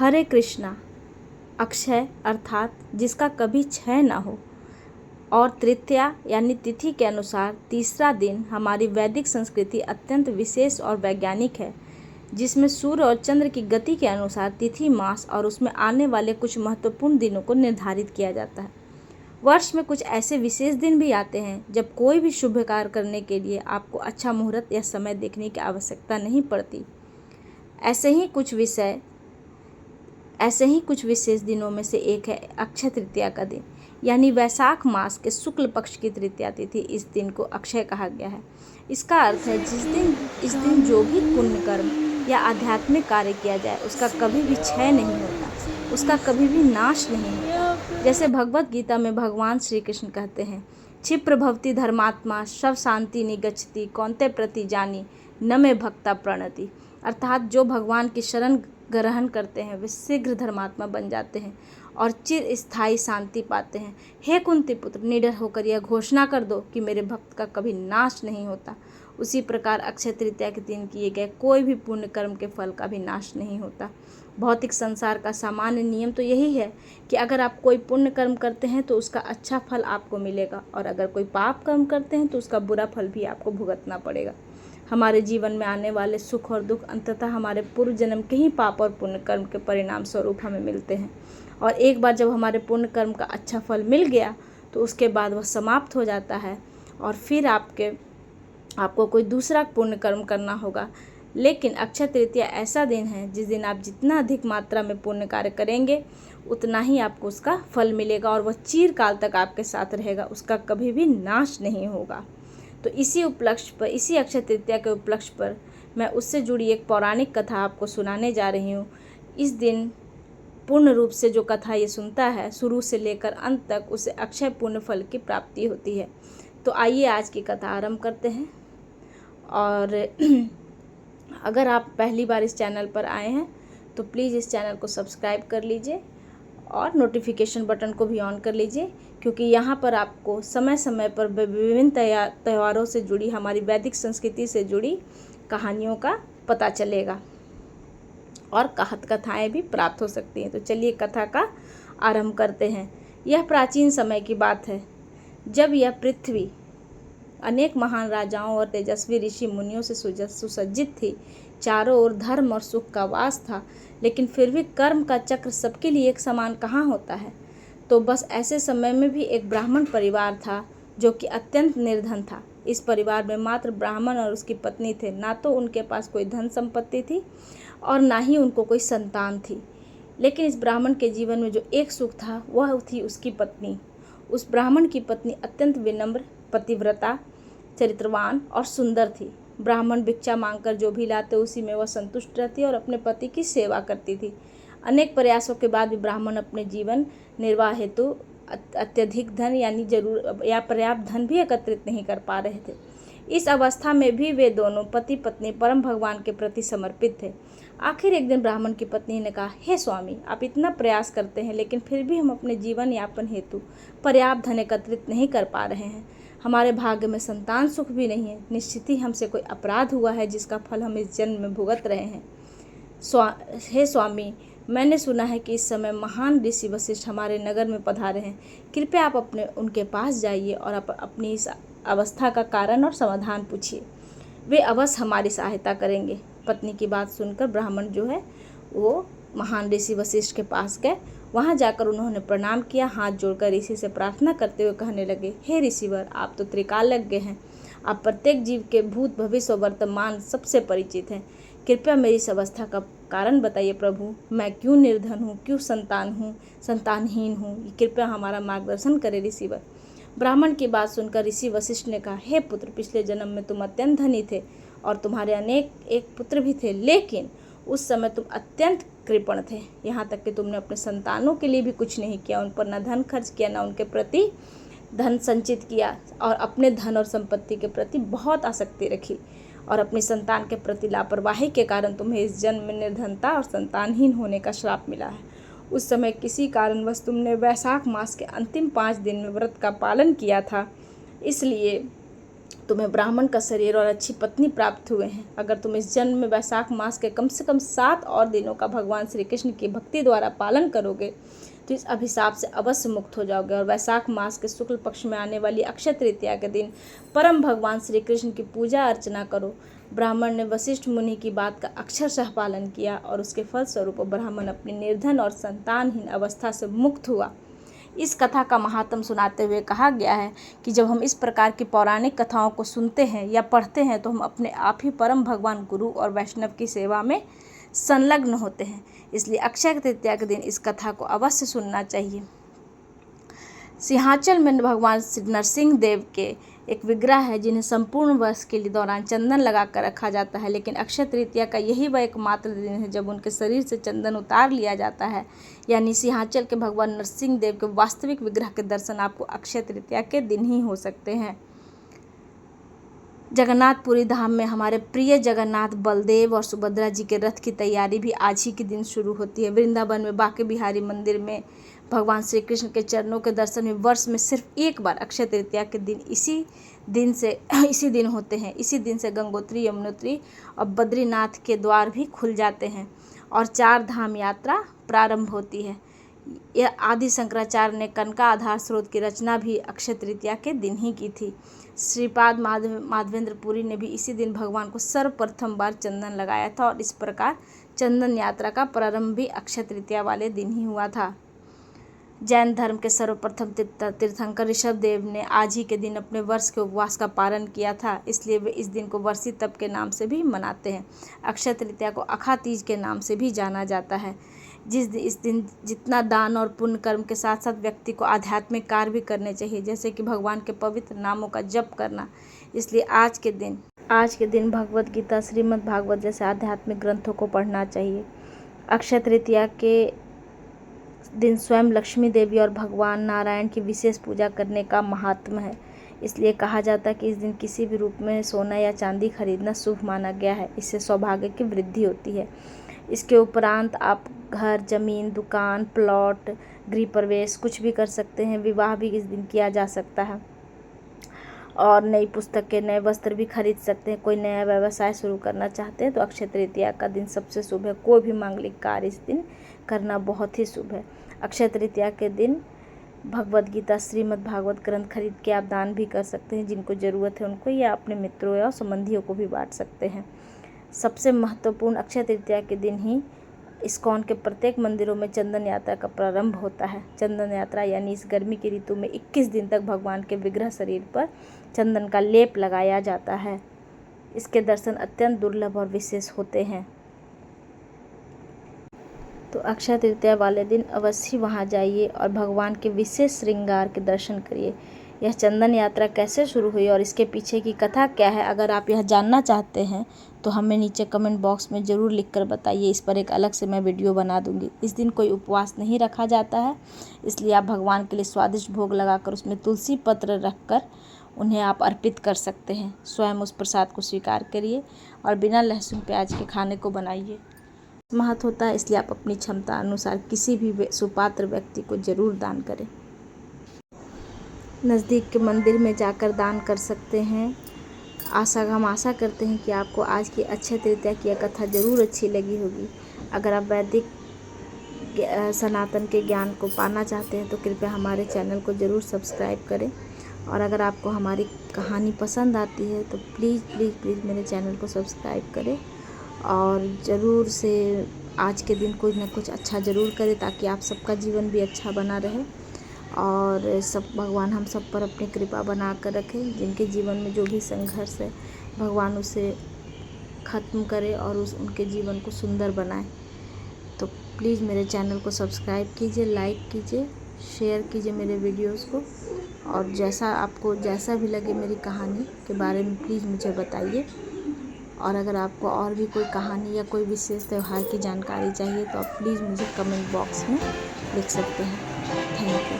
हरे कृष्णा। अक्षय अर्थात जिसका कभी क्षय न हो, और तृतीया यानी तिथि के अनुसार तीसरा दिन हमारी वैदिक संस्कृति अत्यंत विशेष और वैज्ञानिक है, जिसमें सूर्य और चंद्र की गति के अनुसार तिथि, मास और उसमें आने वाले कुछ महत्वपूर्ण दिनों को निर्धारित किया जाता है। वर्ष में कुछ ऐसे विशेष दिन भी आते हैं जब कोई भी शुभ कार्य करने के लिए आपको अच्छा मुहूर्त या समय देखने की आवश्यकता नहीं पड़ती। ऐसे ही कुछ विशेष दिनों में से एक है अक्षय तृतीया का दिन, यानी वैशाख मास के शुक्ल पक्ष की तृतीया तिथि। इस दिन को अक्षय कहा गया है। इसका अर्थ है इस दिन जो भी पुण्य कर्म या आध्यात्मिक कार्य किया जाए उसका कभी भी क्षय नहीं होता, उसका कभी भी नाश नहीं होता। जैसे भगवत गीता में भगवान श्री कृष्ण कहते हैं, क्षिप्र भवति धर्मात्मा शव शांति निगच्छति कौन्ते प्रति जानी न मे भक्ता प्रणति। अर्थात जो भगवान की शरण ग्रहण करते हैं वे शीघ्र धर्मात्मा बन जाते हैं और चिर स्थायी शांति पाते हैं। हे कुंती पुत्र, निडर होकर यह घोषणा कर दो कि मेरे भक्त का कभी नाश नहीं होता। उसी प्रकार अक्षय तृतीया के दिन किए गए कोई भी पुण्य कर्म के फल का भी नाश नहीं होता। भौतिक संसार का सामान्य नियम तो यही है कि अगर आप कोई पुण्य कर्म करते हैं तो उसका अच्छा फल आपको मिलेगा, और अगर कोई पाप कर्म करते हैं तो उसका बुरा फल भी आपको भुगतना पड़ेगा। हमारे जीवन में आने वाले सुख और दुख अंततः हमारे पूर्व जन्म के ही पाप और पुण्य कर्म के परिणाम स्वरूप हमें मिलते हैं, और एक बार जब हमारे पुण्य कर्म का अच्छा फल मिल गया तो उसके बाद वह समाप्त हो जाता है और फिर आपको कोई दूसरा पुण्य कर्म करना होगा। लेकिन अक्षय तृतीया ऐसा दिन है जिस दिन आप जितना अधिक मात्रा में पुण्य कार्य करेंगे उतना ही आपको उसका फल मिलेगा, और वह चिरकाल तक आपके साथ रहेगा, उसका कभी भी नाश नहीं होगा। तो इसी अक्षय तृतीया के उपलक्ष्य पर मैं उससे जुड़ी एक पौराणिक कथा आपको सुनाने जा रही हूँ। इस दिन पूर्ण रूप से जो कथा ये सुनता है, शुरू से लेकर अंत तक उसे अक्षय पुण्य फल की प्राप्ति होती है। तो आइए आज की कथा आरंभ करते हैं। और अगर आप पहली बार इस चैनल पर आए हैं तो प्लीज़ इस चैनल को सब्सक्राइब कर लीजिए और नोटिफिकेशन बटन को भी ऑन कर लीजिए, क्योंकि यहाँ पर आपको समय समय पर विभिन्न त्योहारों से जुड़ी, हमारी वैदिक संस्कृति से जुड़ी कहानियों का पता चलेगा और कथाएँ भी प्राप्त हो सकती हैं। तो चलिए कथा का आरंभ करते हैं। यह प्राचीन समय की बात है, जब यह पृथ्वी अनेक महान राजाओं और तेजस्वी ऋषि मुनियों से सुसज्जित थी। चारों ओर धर्म और सुख का वास था, लेकिन फिर भी कर्म का चक्र सबके लिए एक समान कहाँ होता है। तो बस ऐसे समय में भी एक ब्राह्मण परिवार था जो कि अत्यंत निर्धन था। इस परिवार में मात्र ब्राह्मण और उसकी पत्नी थे। ना तो उनके पास कोई धन संपत्ति थी और ना ही उनको कोई संतान थी। लेकिन इस ब्राह्मण के जीवन में जो एक सुख था वह थी उसकी पत्नी। उस ब्राह्मण की पत्नी अत्यंत विनम्र, पतिव्रता, चरित्रवान और सुंदर थी। ब्राह्मण भिक्षा मांगकर जो भी लाते उसी में वह संतुष्ट रहती और अपने पति की सेवा करती थी। अनेक प्रयासों के बाद भी ब्राह्मण अपने जीवन निर्वाह हेतु अत्यधिक धन या पर्याप्त धन भी एकत्रित नहीं कर पा रहे थे। इस अवस्था में भी वे दोनों पति पत्नी परम भगवान के प्रति समर्पित थे। आखिर एक दिन ब्राह्मण की पत्नी ने कहा, हे स्वामी, आप इतना प्रयास करते हैं लेकिन फिर भी हम अपने जीवन यापन हेतु पर्याप्त धन एकत्रित नहीं कर पा रहे हैं। हमारे भाग्य में संतान सुख भी नहीं है। निश्चित ही हमसे कोई अपराध हुआ है जिसका फल हम इस जन्म में भुगत रहे हैं। हे स्वामी, मैंने सुना है कि इस समय महान ऋषि वशिष्ठ हमारे नगर में पधारे हैं। कृपया आप उनके पास जाइए और अपनी इस अवस्था का कारण और समाधान पूछिए। वे अवश्य हमारी सहायता करेंगे। पत्नी की बात सुनकर ब्राह्मण जो है वो महान ऋषि वशिष्ठ के पास गए। वहाँ जाकर उन्होंने प्रणाम किया। हाथ जोड़कर ऋषि से प्रार्थना करते हुए कहने लगे, हे ऋषिवर, आप तो त्रिकालज्ञ हैं। आप प्रत्येक जीव के भूत, भविष्य और वर्तमान सबसे परिचित हैं। कृपया मेरी इस अवस्था का कारण बताइए प्रभु। मैं क्यों निर्धन हूँ, क्यों संतानहीन हूँ, कृपया हमारा मार्गदर्शन करें ऋषिवर। ब्राह्मण की बात सुनकर ऋषि वशिष्ठ ने कहा, हे पुत्र, पिछले जन्म में तुम अत्यंत धनी थे और तुम्हारे अनेक एक पुत्र भी थे, लेकिन उस समय तुम अत्यंत कृपण थे। यहाँ तक कि तुमने अपने संतानों के लिए भी कुछ नहीं किया, उन पर न धन खर्च किया, न उनके प्रति धन संचित किया, और अपने धन और संपत्ति के प्रति बहुत आसक्ति रखी, और अपनी संतान के प्रति लापरवाही के कारण तुम्हें इस जन्म में निर्धनता और संतानहीन होने का श्राप मिला है। उस समय किसी कारणवश तुमने वैशाख मास के अंतिम 5 दिन में व्रत का पालन किया था, इसलिए तुम्हें ब्राह्मण का शरीर और अच्छी पत्नी प्राप्त हुए हैं। अगर तुम इस जन्म में वैशाख मास के कम से कम 7 और दिनों का भगवान श्री कृष्ण की भक्ति द्वारा पालन करोगे तो इस अभिशाप से अवश्य मुक्त हो जाओगे। और वैशाख मास के शुक्ल पक्ष में आने वाली अक्षय तृतीया के दिन परम भगवान श्री कृष्ण की पूजा अर्चना करो। ब्राह्मण ने वशिष्ठ मुनि की बात का अक्षरशः पालन किया और उसके फलस्वरूप ब्राह्मण अपनी निर्धन और संतानहीन अवस्था से मुक्त हुआ। इस कथा का महात्म सुनाते हुए कहा गया है कि जब हम इस प्रकार की पौराणिक कथाओं को सुनते हैं या पढ़ते हैं तो हम अपने आप ही परम भगवान गुरु और वैष्णव की सेवा में संलग्न होते हैं। इसलिए अक्षय तृतीया के दिन इस कथा को अवश्य सुनना चाहिए। सिंहाचल में भगवान नरसिंह देव के एक विग्रह है जिन्हें संपूर्ण वर्ष के लिए दौरान चंदन लगाकर रखा जाता है, लेकिन अक्षय तृतीया का यही वह एकमात्र दिन है जब उनके शरीर से चंदन उतार लिया जाता है। यानी सिंहाचल के भगवान नरसिंह देव के वास्तविक विग्रह के दर्शन आपको अक्षय तृतीया के दिन ही हो सकते हैं। जगन्नाथपुरी धाम में हमारे प्रिय जगन्नाथ बलदेव और सुभद्रा जी के रथ की तैयारी भी आज ही के दिन शुरू होती है। वृंदावन में बांके बिहारी मंदिर में भगवान श्री कृष्ण के चरणों के दर्शन में वर्ष में सिर्फ एक बार अक्षय तृतीया के दिन इसी दिन होते हैं। इसी दिन से गंगोत्री, यमुनोत्री और बद्रीनाथ के द्वार भी खुल जाते हैं और 4 धाम यात्रा प्रारंभ होती है। यह आदि शंकराचार्य ने कनका आधार स्रोत की रचना भी अक्षय तृतीया के दिन ही की थी। श्रीपाद माधवेंद्र पुरी ने भी इसी दिन भगवान को सर्वप्रथम बार चंदन लगाया था और इस प्रकार चंदन यात्रा का प्रारंभ भी अक्षय तृतीया वाले दिन ही हुआ था। जैन धर्म के सर्वप्रथम तीर्थंकर ऋषभ देव ने आज ही के दिन अपने वर्ष के उपवास का पालन किया था, इसलिए वे इस दिन को वर्षी तप के नाम से भी मनाते हैं। अक्षय तृतीया को अखा तीज के नाम से भी जाना जाता है। इस दिन जितना दान और पुण्य कर्म के साथ साथ व्यक्ति को आध्यात्मिक कार्य भी करने चाहिए, जैसे कि भगवान के पवित्र नामों का जप करना। इसलिए आज के दिन भगवत गीता, श्रीमद् भागवत जैसे आध्यात्मिक ग्रंथों को पढ़ना चाहिए। अक्षय तृतीया के दिन स्वयं लक्ष्मी देवी और भगवान नारायण की विशेष पूजा करने का महात्म है। इसलिए कहा जाता है कि इस दिन किसी भी रूप में सोना या चांदी खरीदना शुभ माना गया है। इससे सौभाग्य की वृद्धि होती है। इसके उपरांत आप घर, जमीन, दुकान, प्लॉट, गृह प्रवेश कुछ भी कर सकते हैं। विवाह भी इस दिन किया जा सकता है और नई पुस्तकें, नए वस्त्र भी खरीद सकते हैं। कोई नया व्यवसाय शुरू करना चाहते हैं तो अक्षय तृतीया का दिन सबसे शुभ है। कोई भी मांगलिक कार्य इस दिन करना बहुत ही शुभ है। अक्षय तृतीया के दिन भगवत गीता, श्रीमद् भागवत ग्रंथ खरीद के आप दान भी कर सकते हैं। जिनको ज़रूरत है उनको, या अपने मित्रों या संबंधियों को भी बांट सकते हैं। सबसे महत्वपूर्ण अक्षय तृतीया के दिन ही इस्कॉन के प्रत्येक मंदिरों में चंदन यात्रा का प्रारंभ होता है। चंदन यात्रा यानी इस गर्मी की ऋतु में 21 दिन तक भगवान के विग्रह शरीर पर चंदन का लेप लगाया जाता है। इसके दर्शन अत्यंत दुर्लभ और विशेष होते हैं। तो अक्षय तृतीया वाले दिन अवश्य वहां जाइए और भगवान के विशेष श्रृंगार के दर्शन करिए। यह चंदन यात्रा कैसे शुरू हुई और इसके पीछे की कथा क्या है, अगर आप यह जानना चाहते हैं तो हमें नीचे कमेंट बॉक्स में ज़रूर लिखकर बताइए। इस पर एक अलग से मैं वीडियो बना दूंगी। इस दिन कोई उपवास नहीं रखा जाता है, इसलिए आप भगवान के लिए स्वादिष्ट भोग लगाकर उसमें तुलसी पत्र रखकर उन्हें आप अर्पित कर सकते हैं। स्वयं उस प्रसाद को स्वीकार करिए और बिना लहसुन प्याज के खाने को बनाइए। महत्व होता है, इसलिए आप अपनी क्षमता अनुसार किसी भी सुपात्र व्यक्ति को जरूर दान करें। नज़दीक के मंदिर में जाकर दान कर सकते हैं। हम आशा करते हैं कि आपको आज की अक्षय तृतीया की कथा ज़रूर अच्छी लगी होगी। अगर आप वैदिक सनातन के ज्ञान को पाना चाहते हैं तो कृपया हमारे चैनल को ज़रूर सब्सक्राइब करें। और अगर आपको हमारी कहानी पसंद आती है तो प्लीज़ मेरे चैनल को सब्सक्राइब करें और ज़रूर से आज के दिन कुछ न कुछ अच्छा ज़रूर करें, ताकि आप सबका जीवन भी अच्छा बना रहे और सब भगवान हम सब पर अपनी कृपा बना कर रखें। जिनके जीवन में जो भी संघर्ष है भगवान उसे ख़त्म करे और उनके जीवन को सुंदर बनाए। तो प्लीज़ मेरे चैनल को सब्सक्राइब कीजिए, लाइक कीजिए, शेयर कीजिए मेरे वीडियोस को। और जैसा भी लगे मेरी कहानी के बारे में प्लीज़ मुझे बताइए। और अगर आपको और भी कोई कहानी या कोई विशेष त्यौहार की जानकारी चाहिए तो आप प्लीज़ मुझे कमेंट बॉक्स में लिख सकते हैं। Thank you.